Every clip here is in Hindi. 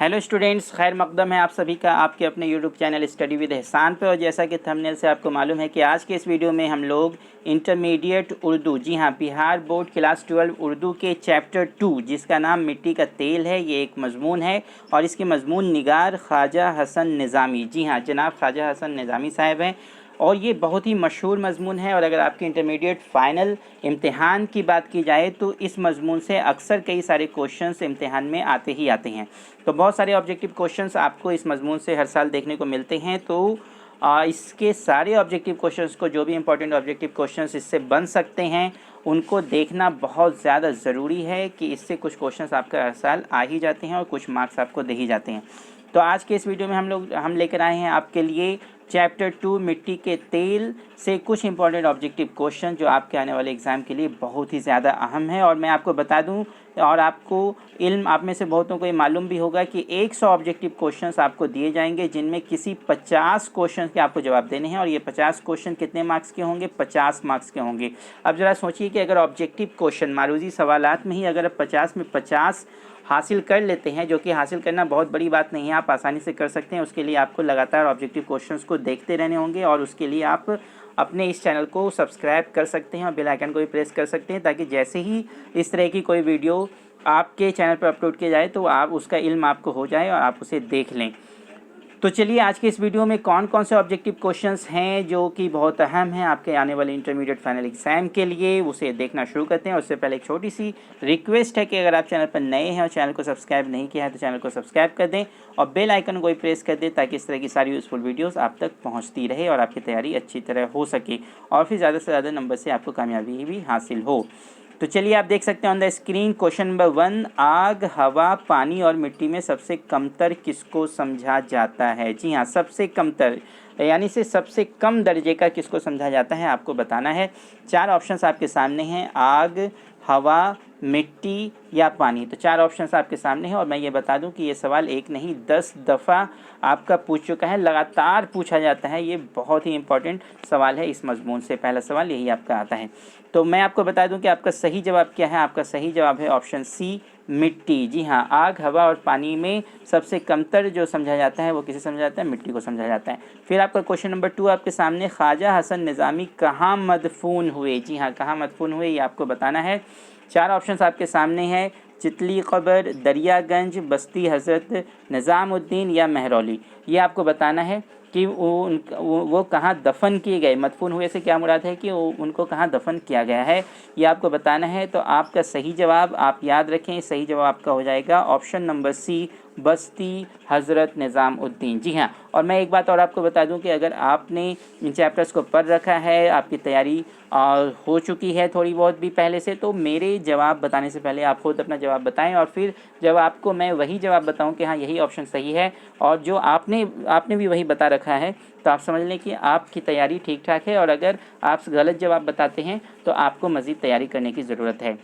हेलो स्टूडेंट्स, खैर मकदम है आप सभी का आपके अपने यूट्यूब चैनल स्टडी विद एहसान पे। और जैसा कि थंबनेल से आपको मालूम है कि आज के इस वीडियो में हम लोग इंटरमीडिएट उर्दू, जी हाँ, बिहार बोर्ड क्लास 12 उर्दू के चैप्टर 2 जिसका नाम मिट्टी का तेल है, ये एक मजमून है और इसके मजमून निगार ख्वाजा हसन निज़ामी, जी हाँ, जनाब ख्वाजा हसन निज़ामी साहब हैं। और ये बहुत ही मशहूर मजमून है और अगर आपके इंटरमीडिएट फ़ाइनल इम्तिहान की बात की जाए तो इस मजमून से अक्सर कई सारे क्वेश्चंस इम्तिहान में आते ही आते हैं। तो बहुत सारे ऑब्जेक्टिव क्वेश्चंस आपको इस मजमून से हर साल देखने को मिलते हैं। तो इसके सारे ऑब्जेक्टिव क्वेश्चंस को, जो भी इंपॉर्टेंट ऑब्जेक्टिव क्वेश्चंस इससे बन सकते हैं, उनको देखना बहुत ज़्यादा ज़रूरी है कि इससे कुछ क्वेश्चंस आपका हर साल आ ही जाते हैं और कुछ मार्क्स आपको दे ही जाते हैं। तो आज के इस वीडियो में हम लेकर आए हैं आपके लिए चैप्टर 2 मिट्टी के तेल से कुछ इंपॉर्टेंट ऑब्जेक्टिव क्वेश्चन जो आपके आने वाले एग्ज़ाम के लिए बहुत ही ज़्यादा अहम है। और मैं आपको बता दूं, और आपको इल्म, आप में से बहुतों को ये मालूम भी होगा कि 100 ऑब्जेक्टिव क्वेश्चंस आपको दिए जाएंगे जिनमें किसी 50 क्वेश्चन के आपको जवाब देने हैं। और ये 50 क्वेश्चन कितने मार्क्स के होंगे? 50 मार्क्स के होंगे। अब ज़रा सोचिए कि अगर ऑब्जेक्टिव क्वेश्चन मारूजी सवालात में ही अगर 50 में 50 हासिल कर लेते हैं, जो कि हासिल करना बहुत बड़ी बात नहीं है, आप आसानी से कर सकते हैं। उसके लिए आपको लगातार ऑब्जेक्टिव क्वेश्चंस को देखते रहने होंगे और उसके लिए आप अपने इस चैनल को सब्सक्राइब कर सकते हैं और बेल आइकन को भी प्रेस कर सकते हैं, ताकि जैसे ही इस तरह की कोई वीडियो आपके चैनल पर अपलोड किया जाए तो आप उसका इल्म आपको हो जाए और आप उसे देख लें। तो चलिए, आज के इस वीडियो में कौन कौन से ऑब्जेक्टिव क्वेश्चंस हैं जो कि बहुत अहम हैं आपके आने वाले इंटरमीडिएट फाइनल एग्जाम के लिए, उसे देखना शुरू करते हैं। उससे पहले एक छोटी सी रिक्वेस्ट है कि अगर आप चैनल पर नए हैं और चैनल को सब्सक्राइब नहीं किया है तो चैनल को सब्सक्राइब कर दें और बेल आइकन को भी प्रेस कर दें, ताकि इस तरह की सारी यूज़फुल वीडियोज़ आप तक पहुँचती रहे और आपकी तैयारी अच्छी तरह हो सके और फिर ज़्यादा से ज़्यादा नंबर से आपको कामयाबी भी हासिल हो। तो चलिए, आप देख सकते हैं on the screen question number 1, आग, हवा, पानी और मिट्टी में सबसे कमतर किसको समझा जाता है? जी हाँ, सबसे कमतर यानी से सबसे कम दर्जे का किसको समझा जाता है, आपको बताना है। 4 ऑप्शंस आपके सामने हैं, आग, हवा, मिट्टी या पानी। तो 4 ऑप्शंस आपके सामने हैं और मैं ये बता दूं कि ये सवाल एक नहीं 10 दफ़ा आपका पूछ चुका है, लगातार पूछा जाता है। ये बहुत ही इंपॉर्टेंट सवाल है इस मजमून से, पहला सवाल यही आपका आता है। तो मैं आपको बता दूं कि आपका सही जवाब क्या है। आपका सही जवाब है ऑप्शन सी, मिट्टी। जी हाँ, आग, हवा और पानी में सबसे कमतर जो समझा जाता है वो किसे समझा जाता है? मिट्टी को समझा जाता है। फिर आपका क्वेश्चन नंबर 2 आपके सामने, ख्वाजा हसन निज़ामी कहाँ मदफून हुए? जी हाँ, कहाँ मदफून हुए ये आपको बताना है। 4 ऑप्शंस आपके सामने हैं, चितली कब्र, दरियागंज, बस्ती हज़रत निज़ामुद्दीन या महरौली। ये आपको बताना है कि वो कहाँ दफन किए गए। मदफून हुए से क्या मुराद है कि उनको कहाँ दफन किया गया है, ये आपको बताना है। तो आपका सही जवाब, आप याद रखें, सही जवाब आपका हो जाएगा ऑप्शन नंबर सी, बस्ती हज़रत निज़ामुद्दीन। जी हाँ, और मैं एक बात और आपको बता दूं कि अगर आपने इन चैप्टर्स को पढ़ रखा है, आपकी तैयारी हो चुकी है थोड़ी बहुत भी पहले से, तो मेरे जवाब बताने से पहले आप खुद अपना जवाब बताएं और फिर जब आपको मैं वही जवाब बताऊं कि हाँ यही ऑप्शन सही है और जो आपने भी वही बता रखा है, तो आप समझ लें कि आपकी तैयारी ठीक ठाक है। और अगर आप गलत जवाब बताते हैं तो आपको मज़ीद तैयारी करने की ज़रूरत है।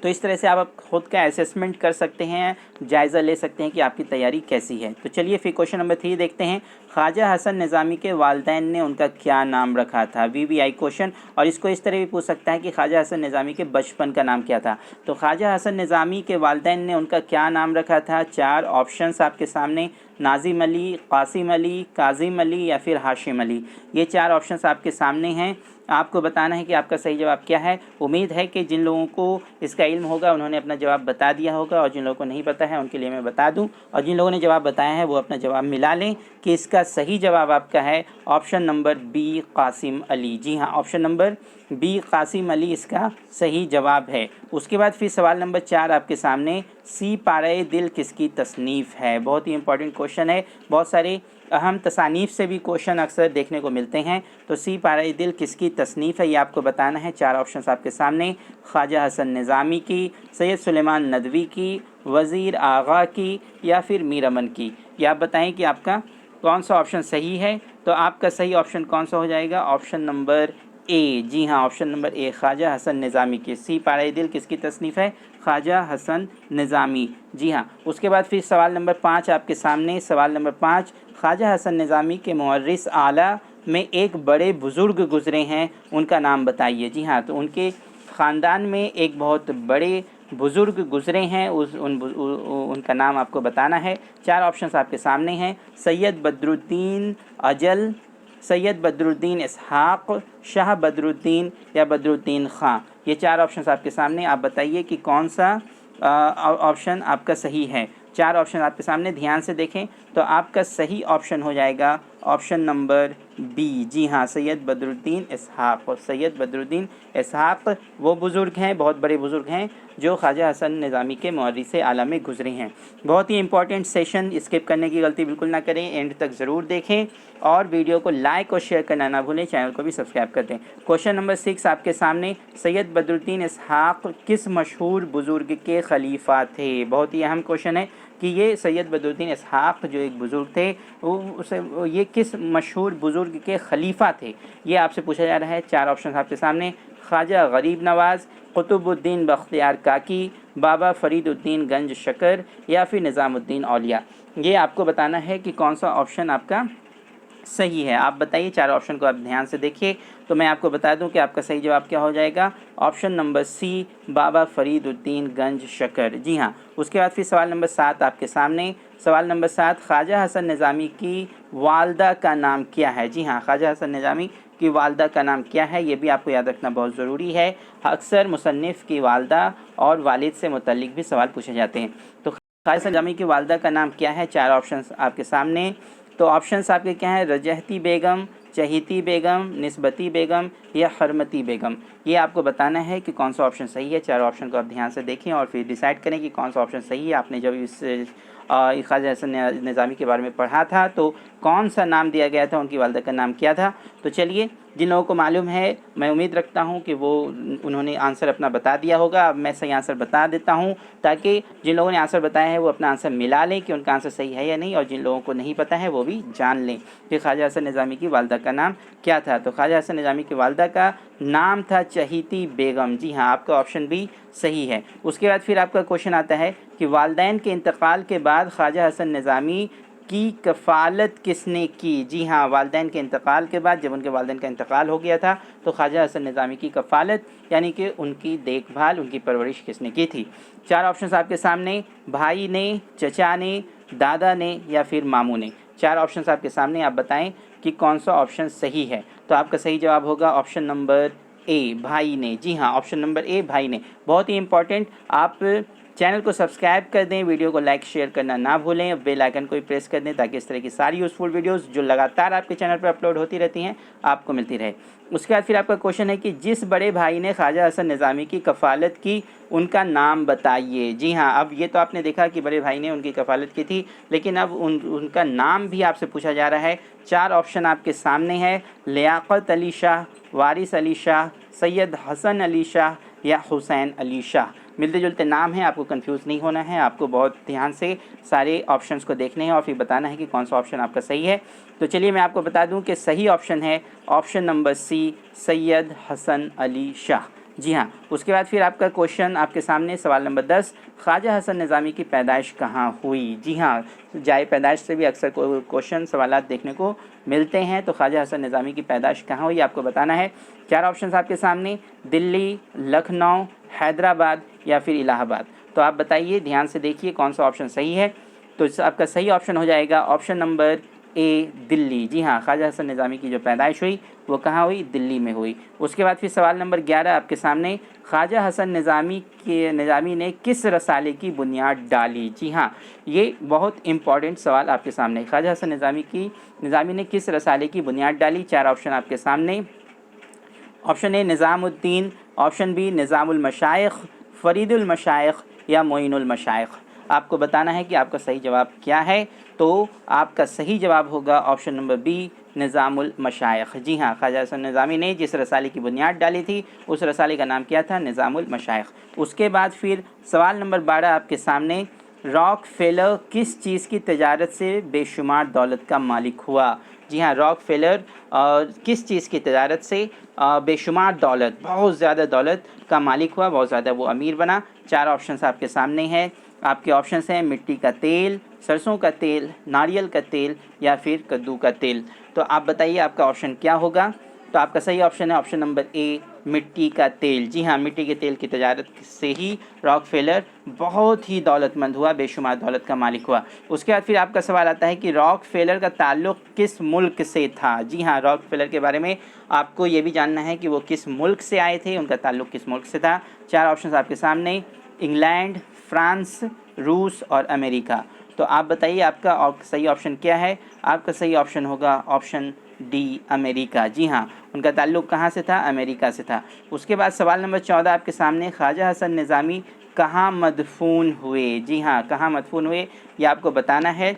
तो इस तरह से आप खुद का असेसमेंट कर सकते हैं, जायज़ा ले सकते हैं कि आपकी तैयारी कैसी है। तो चलिए फिर क्वेश्चन नंबर 3 देखते हैं। ख्वाजा हसन निज़ामी के वालिदैन ने उनका क्या नाम रखा था? VVI question. और इसको इस तरह भी पूछ सकता है कि ख्वाजा हसन निज़ामी के बचपन का नाम क्या था? तो ख्वाजा हसन निज़ामी के वालिदैन ने उनका क्या नाम रखा था? 4 ऑप्शंस आपके सामने, नाजिम अली, कासिम अली, काजिम अली या फिर हाशिम अली। ये 4 ऑप्शंस आपके सामने हैं। आपको बताना है कि आपका सही जवाब क्या है। उम्मीद है कि जिन लोगों को इसका इल्म होगा उन्होंने अपना जवाब बता दिया होगा और जिन लोगों को नहीं पता है उनके लिए मैं बता दूं, और जिन लोगों ने जवाब बताया है वो अपना जवाब मिला लें कि इसका सही जवाब आपका है option number B, Qasim Ali. जी हाँ, option number B, Qasim Ali इसका सही जवाब है। उसके बाद फिर सवाल नंबर 4 आपके सामने, सी पारे दिल किसकी तसनीफ़ है? बहुत ही इंपॉर्टेंट क्वेश्चन है। बहुत सारे अहम तसानीफ़ से भी क्वेश्चन अक्सर देखने को मिलते हैं। तो सी पारे दिल किसकी तसनीफ़ है ये आपको बताना है। 4 ऑप्शंस आपके सामने, ख्वाजा हसन निज़ामी की, सैयद सुलेमान नदवी की, वज़ीर आगा की या फिर मीर अमन की। ये आप बताएं कि आपका कौन सा ऑप्शन सही है। तो आपका सही ऑप्शन कौन सा हो जाएगा? Option number A. जी हाँ, option number A, Khwaja Hasan Nizami की। सी पारे दिल किसकी तसनीफ़ है? ख्वाजा हसन निज़ामी। जी हाँ, उसके बाद फिर सवाल नंबर 5 आपके सामने। सवाल नंबर 5, ख्वाजा हसन निज़ामी के मुअर्रिस आला में एक बड़े बुज़ुर्ग गुज़रे हैं, उनका नाम बताइए। जी हाँ, तो उनके ख़ानदान में एक बहुत बड़े बुज़ुर्ग गुज़रे हैं उनका नाम आपको बताना है। 4 ऑप्शंस आपके सामने हैं, सैयद बदरुद्दीन अजल, सैयद बदरुद्दीन इसहाक़, शाह बदरुद्दीन या बदरुद्दीन ख़ां। ये 4 ऑप्शंस आपके सामने, आप बताइए कि कौन सा ऑप्शन आपका सही है। 4 ऑप्शन आपके सामने, ध्यान से देखें। तो आपका सही ऑप्शन हो जाएगा ऑप्शन नंबर बी। जी हाँ, सैयद बदरुद्दीन इसहाक़। सैयद बदरुद्दीन इसहाक़ वो बुज़ुर्ग हैं, बहुत बड़े बुज़ुर्ग हैं, जो ख्वाजा हसन निज़ामी के मौरिस आला में गुज़रे हैं। बहुत ही इंपॉर्टेंट सेशन, स्किप करने की गलती बिल्कुल ना करें, एंड तक ज़रूर देखें और वीडियो को लाइक और शेयर करना ना भूलें, चैनल को भी सब्सक्राइब कर दें। क्वेश्चन नंबर 6 आपके सामने, सैयद बदरुद्दीन इसहाक़ किस मशहूर बुज़ुर्ग के खलीफा थे। बहुत ही अहम क्वेश्चन है कि ये सैयद बदरुद्दीन इसहाक़ जो एक बुज़ुर्ग थे ये किस मशहूर बुज़ुर्ग के खलीफा थे, ये आपसे पूछा जा रहा है। 4 ऑप्शन आपके सामने, ख्वाजा गरीब नवाज़, कुतुबुद्दीन बख्तियार काकी, बाबा फरीदुद्दीन गंज शकर या फिर निज़ामुद्दीन औलिया। ये आपको बताना है कि कौन सा ऑप्शन आपका सही है। आप बताइए, 4 ऑप्शन को आप ध्यान से देखिए। तो मैं आपको बता दूं कि आपका सही जवाब क्या हो जाएगा, ऑप्शन नंबर सी, बाबा फरीदुद्दीन गंज शकर। जी हाँ। उसके बाद फिर सवाल नंबर 7 आपके सामने। सवाल नंबर 7, ख्वाजा हसन निज़ामी की वालदा का नाम क्या है। जी हाँ, ख्वाजा हसन निज़ामी की वालदा का नाम क्या है, ये भी आपको याद रखना बहुत ज़रूरी है। अक्सर मुसन्निफ़ की वालदा और वालिद से मुतल्लिक भी सवाल पूछे जाते हैं। तो ख्वाजा हसन निज़ामी की वालदा का नाम क्या है, 4 ऑप्शन आपके सामने। तो ऑप्शंस आपके क्या हैं, रजहती बेगम, चहीती बेगम, निस्बती बेगम या हरमती बेगम। ये आपको बताना है कि कौन सा ऑप्शन सही है। 4 ऑप्शन को आप ध्यान से देखें और फिर डिसाइड करें कि कौन सा ऑप्शन सही है। आपने जब इस ख्वाजा हसन निज़ामी के बारे में पढ़ा था तो कौन सा नाम दिया गया था, उनकी वालदा का नाम क्या था। तो चलिए, जिन लोगों को मालूम है, मैं उम्मीद रखता हूं कि उन्होंने आंसर अपना बता दिया होगा। अब मैं सही आंसर बता देता हूं ताकि जिन लोगों ने आंसर बताया है वो अपना आंसर मिला लें कि उनका आंसर सही है या नहीं, और जिन लोगों को नहीं पता है वो भी जान लें कि ख्वाजा हसन निज़ामी की वालदा का नाम क्या था। तो ख्वाजा हसन निज़ामी की वालदा का नाम था चहीती बेगम। जी हाँ, आपका ऑप्शन भी सही है। उसके बाद फिर आपका क्वेश्चन आता है कि वालदैन के इंतकाल के बाद ख्वाजा हसन निज़ामी की कफ़ालत किसने की। जी हाँ, वालदैन के इंतकाल के बाद, जब उनके वालदैन का इंतकाल हो गया था, तो ख्वाजा हसन निज़ामी की कफ़ालत यानी कि उनकी देखभाल, उनकी परवरिश किसने की थी। 4 ऑप्शन आपके सामने, भाई ने, चचा ने, दादा ने या फिर मामू ने। 4 ऑप्शन आपके सामने, आप बताएं कि कौन सा ऑप्शन सही है। तो आपका सही जवाब होगा ऑप्शन नंबर ए, भाई ने। जी हाँ, ऑप्शन नंबर ए, भाई ने। बहुत ही इंपॉर्टेंट, आप चैनल को सब्सक्राइब कर दें, वीडियो को लाइक शेयर करना ना भूलें, बेल आइकन को भी प्रेस कर दें ताकि इस तरह की सारी यूज़फुल वीडियोस जो लगातार आपके चैनल पर अपलोड होती रहती हैं आपको मिलती रहे। उसके बाद फिर आपका क्वेश्चन है कि जिस बड़े भाई ने ख्वाजा हसन निज़ामी की कफ़ालत की, उनका नाम बताइए। जी हाँ, अब ये तो आपने देखा कि बड़े भाई ने उनकी कफ़ालत की थी, लेकिन अब उनका नाम भी आपसे पूछा जा रहा है। 4 ऑप्शन आपके सामने है, लियाक़त अली शाह, वारिस अली शाह, सैयद हसन अली शाह या हुसैन अली शाह। मिलते जुलते नाम हैं, आपको कंफ्यूज नहीं होना है, आपको बहुत ध्यान से सारे ऑप्शंस को देखने हैं और फिर बताना है कि कौन सा ऑप्शन आपका सही है। तो चलिए मैं आपको बता दूं कि सही ऑप्शन है option number C, Syed Hasan Ali Shah. जी हाँ। उसके बाद फिर आपका क्वेश्चन आपके सामने, सवाल नंबर 10, ख्वाजा हसन निज़ामी की पैदाइश कहाँ हुई। जी हाँ, जाए पैदाइश से भी अक्सर क्वेश्चन सवालात देखने को मिलते हैं। तो ख्वाजा हसन निज़ामी की पैदाइश कहाँ हुई, आपको बताना है। 4 ऑप्शन आपके सामने, दिल्ली, लखनऊ, हैदराबाद या फिर इलाहाबाद। तो आप बताइए, ध्यान से देखिए कौन सा ऑप्शन सही है। तो आपका सही ऑप्शन हो जाएगा ऑप्शन नंबर ए, दिल्ली। जी हाँ, ख्वाजा हसन निज़ामी की जो पैदाइश हुई वो कहाँ हुई, दिल्ली में हुई। उसके बाद फिर सवाल नंबर 11 आपके सामने, ख्वाजा हसन निज़ामी ने किस रसाले की बुनियाद डाली। जी हाँ, ये बहुत इंपॉर्टेंट सवाल आपके सामने, ख्वाजा हसन निज़ामी ने किस रसाले की बुनियाद डाली। 4 ऑप्शन आपके सामने, option A Nizamuddin, option B Nizamul Mashaikh, Faridul Mashaikh या मोइनुल मशाइख। आपको बताना है कि आपका सही जवाब क्या है। तो आपका सही जवाब होगा ऑप्शन नंबर बी, निज़ामुल मशाइख। जी हाँ, ख्वाजा हसन निज़ामी ने जिस रसाले की बुनियाद डाली थी उस रसाले का नाम क्या था, निज़ामुल मशाइख। उसके बाद फिर सवाल नंबर 12 आपके सामने, रॉक फेलर किस चीज़ की तजारत से बेशुमार दौलत का मालिक हुआ। जी हाँ, रॉक फेलर किस चीज़ की तजारत से बेशुमार दौलत, बहुत ज़्यादा दौलत का मालिक हुआ, बहुत ज़्यादा वो अमीर बना। 4 ऑप्शंस आपके सामने हैं। आपके ऑप्शंस हैं मिट्टी का तेल, सरसों का तेल, नारियल का तेल या फिर कद्दू का तेल। तो आप बताइए आपका ऑप्शन क्या होगा। तो आपका सही ऑप्शन है ऑप्शन नंबर ए, मिट्टी का तेल। जी हाँ, मिट्टी के तेल की तजारत से ही रॉकफेलर बहुत ही दौलतमंद हुआ, बेशुमार दौलत का मालिक हुआ। उसके बाद फिर आपका सवाल आता है कि रॉकफेलर का ताल्लुक़ किस मुल्क से था। जी हाँ, रॉकफेलर के बारे में आपको ये भी जानना है कि वो किस मुल्क से आए थे, उनका ताल्लुक़ किस मुल्क से था। 4 ऑप्शन आपके सामने, इंग्लैंड, फ्रांस, रूस और अमेरिका। तो आप बताइए आपका सही ऑप्शन क्या है। आपका सही ऑप्शन होगा ऑप्शन डी, अमेरिका। जी हाँ, उनका ताल्लुक़ कहाँ से था, अमेरिका से था। उसके बाद सवाल नंबर 14 आपके सामने, ख्वाजा हसन निज़ामी कहाँ मदफून हुए। जी हाँ, कहाँ मदफून हुए ये आपको बताना है।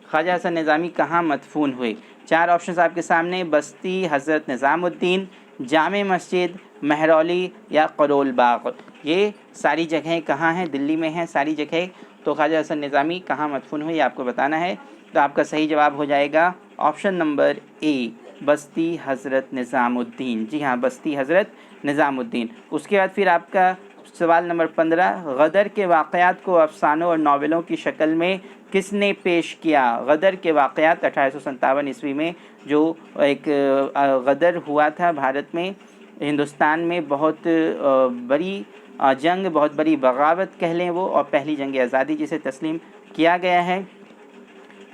ख्वाजा हसन निज़ामी कहाँ मदफून हुए। 4 ऑप्शन आपके सामने, बस्ती हज़रत निज़ामुद्दीन, जामे मस्जिद, महरौली या करोल बाग। ये सारी जगहें कहाँ हैं, दिल्ली में हैं सारी जगह। तो ख्वाजा हसन निज़ामी कहाँ मदफून हुए ये आपको बताना है। तो आपका सही जवाब हो जाएगा ऑप्शन नंबर ए, बस्ती हज़रत निज़ामुद्दीन। जी हाँ, बस्ती हज़रत निज़ामुद्दीन। उसके बाद फिर आपका सवाल नंबर 15, गदर के वाक़यात को अफ़सानों और नावलों की शक्ल में किसने पेश किया। गदर के वाक़यात 1857 ईस्वी में जो एक गदर हुआ था भारत में, हिंदुस्तान में बहुत बड़ी जंग, बहुत बड़ी बगावत कह लें वो, और पहली जंग आज़ादी जिसे तस्लीम किया गया है।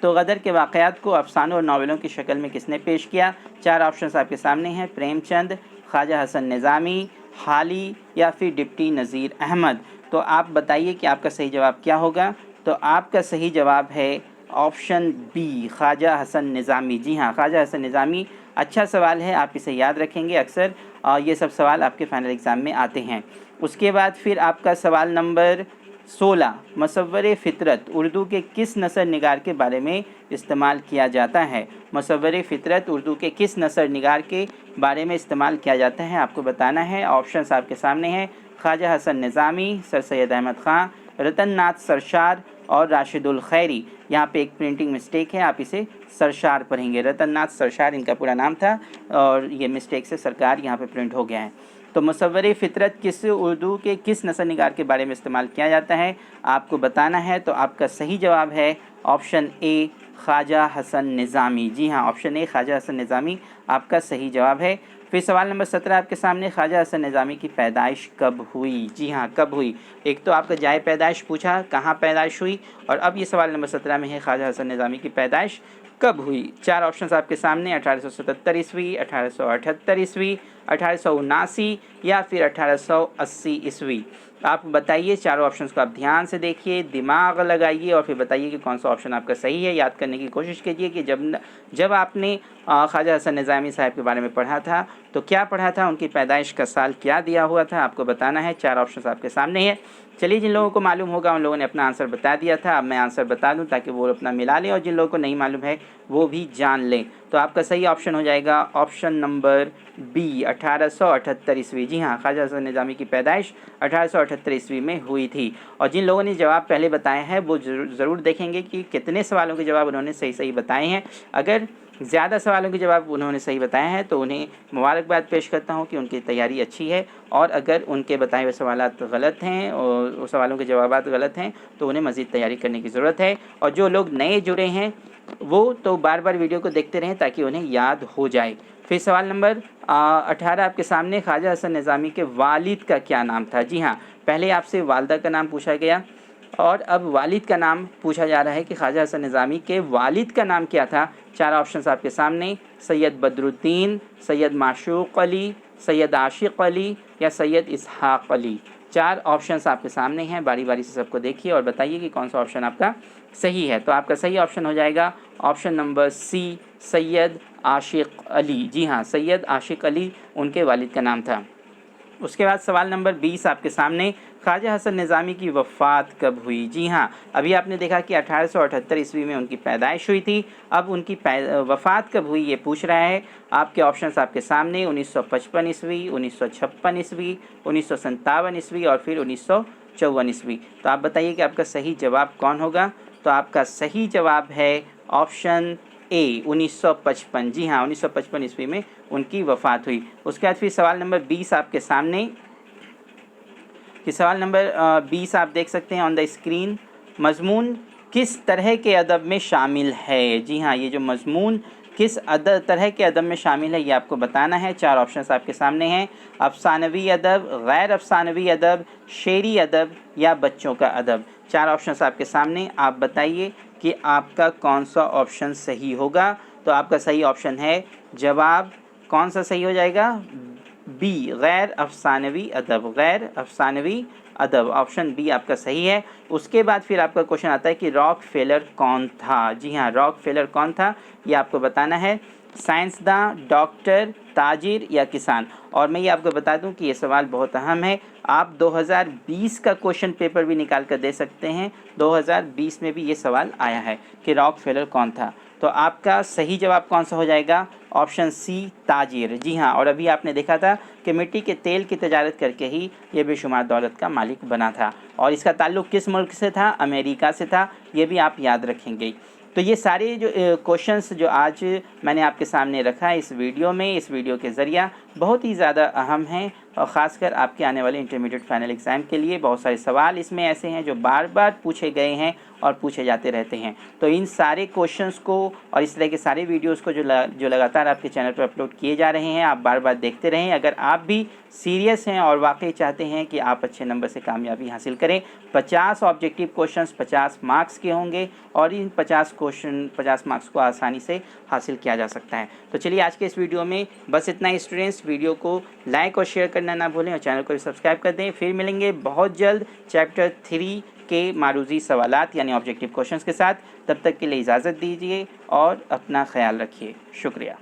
तो गदर के वाक़यात को अफ़सानों और नावलों की शक्ल में किसने पेश किया। 4 ऑप्शन आपके सामने हैं, प्रेमचंद, ख्वाजा हसन निज़ामी, हाली या फिर डिप्टी नज़ीर अहमद। तो आप बताइए कि आपका सही जवाब क्या होगा। तो आपका सही जवाब है ऑप्शन बी, ख्वाजा हसन निज़ामी। जी हाँ, ख्वाजा हसन निज़ामी। अच्छा सवाल है, आप इसे याद रखेंगे, अक्सर ये सब सवाल आपके फाइनल एग्ज़ाम में आते हैं। उसके बाद फिर आपका सवाल नंबर 16, मुसव्वरे फ़ितरत उर्दू के किस नसर निगार के बारे में इस्तेमाल किया जाता है। मुसव्वरे फ़ितरत उर्दू के किस नसर निगार के बारे में इस्तेमाल किया जाता है आपको बताना है। ऑप्शंस आपके सामने हैं, ख्वाजा हसन निज़ामी, सर सैयद अहमद ख़ान, रतन नाथ सरशार और राशिदुल खैरी। यहाँ पे एक प्रिंटिंग मिस्टेक है, आप इसे सरशार पढ़ेंगे। रतन नाथ सरशार इनका पूरा नाम था और ये मिस्टेक से सरकार यहाँ पे प्रिंट हो गया है। तो मुसव्वरे फ़ितरत किस उर्दू के किस नसर निगार के बारे में इस्तेमाल किया जाता है आपको बताना है। तो आपका सही जवाब है ऑप्शन ए, ख्वाजा हसन निज़ामी। जी हाँ, ऑप्शन ए, ख्वाजा हसन निज़ामी आपका सही जवाब है। फिर सवाल नंबर 17 आपके सामने, ख्वाजा हसन निज़ामी की पैदाइश कब हुई। जी हाँ, कब हुई। एक तो आपका जाए पैदाइश पूछा, कहाँ पैदाइश हुई, और अब ये सवाल नंबर 17 में है ख्वाजा हसन निज़ामी की पैदाइश कब हुई। 4 ऑप्शंस आपके सामने, 1877 ईस्वी, 1878 ईस्वी, 1879 या फिर 1880 ईस्वी। आप बताइए, चारों ऑप्शंस को आप ध्यान से देखिए, दिमाग लगाइए और फिर बताइए कि कौन सा ऑप्शन आपका सही है। याद करने की कोशिश कीजिए कि जब आपने ख्वाजा हसन निज़ामी साहब के बारे में पढ़ा था तो क्या पढ़ा था, उनकी पैदाइश का साल क्या दिया हुआ था, आपको बताना है। 4 ऑप्शंस आपके सामने है। चलिए, जिन लोगों को मालूम होगा उन लोगों ने अपना आंसर बता दिया था, अब मैं आंसर बता दूं ताकि वो अपना मिला लें, और जिन लोगों को नहीं मालूम है वो भी जान लें। तो आपका सही ऑप्शन हो जाएगा ऑप्शन नंबर बी, 1878 ईस्वी। जी हाँ, ख्वाजा हसन निज़ामी की पैदाइश 1878 ईस्वी में हुई थी। और जिन लोगों ने जवाब पहले बताए हैं वो ज़रूर देखेंगे कि कितने सवालों के जवाब उन्होंने सही सही बताए हैं। अगर ज़्यादा सवालों के जवाब उन्होंने सही बताए हैं तो उन्हें मुबारकबाद पेश करता हूं कि उनकी तैयारी अच्छी है, और अगर उनके बताए हुए सवालात गलत हैं और सवालों के जवाबात गलत हैं तो उन्हें मज़ीद तैयारी करने की ज़रूरत है। और जो लोग नए जुड़े हैं वो तो बार बार वीडियो को देखते रहें ताकि उन्हें याद हो जाए। फिर सवाल नंबर 18 आपके सामने, ख्वाजा हसन निज़ामी के वालिद का क्या नाम था। जी हाँ, पहले आपसे वालदा का नाम पूछा गया और अब वालिद का नाम पूछा जा रहा है कि ख्वाजा हसन निज़ामी के वालिद का नाम क्या था। 4 ऑप्शंस आपके सामने, सैयद बदरुद्दीन, सैयद माशूक़ अली, सैयद आशिक़ अली या सैयद इसहाक़ अली। 4 ऑप्शंस आपके सामने हैं, बारी बारी से सबको देखिए और बताइए कि कौन सा ऑप्शन आपका सही है। तो आपका सही ऑप्शन हो जाएगा option number C, Syed Ashiq Ali. जी हाँ, सैयद आशिक़ अली उनके वालिद का नाम था। उसके बाद सवाल नंबर 20 आपके सामने, ख्वाजा हसन निज़ामी की वफ़ात कब हुई। जी हाँ, अभी आपने देखा कि 1878 ईस्वी में उनकी पैदाइश हुई थी, अब उनकी वफ़ात कब हुई ये पूछ रहा है। आपके ऑप्शंस आपके सामने, 1955 ईस्वी, 1956 ईस्वी, 1957 ईस्वी और फिर 1954 ईस्वी। तो आप बताइए कि आपका सही जवाब कौन होगा। तो आपका सही जवाब है ऑप्शन ए, 1955। जी हाँ, 1955 ईस्वी में उनकी वफ़ात हुई। उसके बाद फिर सवाल नंबर 20 आपके सामने, कि सवाल नंबर 20 आप देख सकते हैं ऑन द स्क्रीन, मज़मून किस तरह के अदब में शामिल है। जी हाँ, ये जो मज़मून किस तरह के अदब में शामिल है, ये आपको बताना है। 4 ऑप्शंस आपके सामने हैं, अफसानवी अदब, गैर अफसानवी अदब, शेरी अदब या बच्चों का अदब। 4 ऑप्शंस आपके सामने, आप बताइए कि आपका कौन सा ऑप्शन सही होगा। तो आपका सही ऑप्शन है, जवाब कौन सा सही हो जाएगा, बी, गैर अफसानवी अदब, गैर अफसानवी अदब, ऑप्शन बी आपका सही है। उसके बाद फिर आपका क्वेश्चन आता है कि रॉकफेलर कौन था। जी हाँ, रॉकफेलर कौन था ये आपको बताना है, साइंसदान, डॉक्टर, ताजिर या किसान। और मैं ये आपको बता दूं कि ये सवाल बहुत अहम है, आप 2020 का क्वेश्चन पेपर भी निकाल कर दे सकते हैं। 2020 में भी ये सवाल आया है कि रॉकफेलर कौन था। तो आपका सही जवाब कौन सा हो जाएगा, ऑप्शन सी, ताजिर। जी हाँ, और अभी आपने देखा था कि मिट्टी के तेल की तजारत करके ही ये बेशुमार दौलत का मालिक बना था, और इसका ताल्लुक़ किस मुल्क से था, अमेरिका से था। ये भी आप याद रखेंगे। तो ये सारे जो क्वेश्चंस जो आज मैंने आपके सामने रखा है इस वीडियो के ज़रिए बहुत ही ज़्यादा अहम हैं, और ख़ासकर आपके आने वाले इंटरमीडिएट फाइनल एग्ज़ाम के लिए बहुत सारे सवाल इसमें ऐसे हैं जो बार बार पूछे गए हैं और पूछे जाते रहते हैं। तो इन सारे क्वेश्चंस को और इस तरह के सारे वीडियोस को जो लगातार आपके चैनल पर अपलोड किए जा रहे हैं, आप बार बार देखते रहें। अगर आप भी सीरियस हैं और वाकई चाहते हैं कि आप अच्छे नंबर से कामयाबी हासिल करें, 50 ऑब्जेक्टिव क्वेश्चंस 50 मार्क्स के होंगे, और इन 50 मार्क्स को आसानी से हासिल किया जा सकता है। तो चलिए आज के इस वीडियो में बस इतना ही। स्टूडेंट्स, वीडियो को लाइक और शेयर करना ना भूलें और चैनल को भी सब्सक्राइब कर दें। फिर मिलेंगे बहुत जल्द चैप्टर 3 के मारूजी सवालात यानी ऑब्जेक्टिव क्वेश्चंस के साथ। तब तक के लिए इजाज़त दीजिए और अपना ख्याल रखिए। शुक्रिया।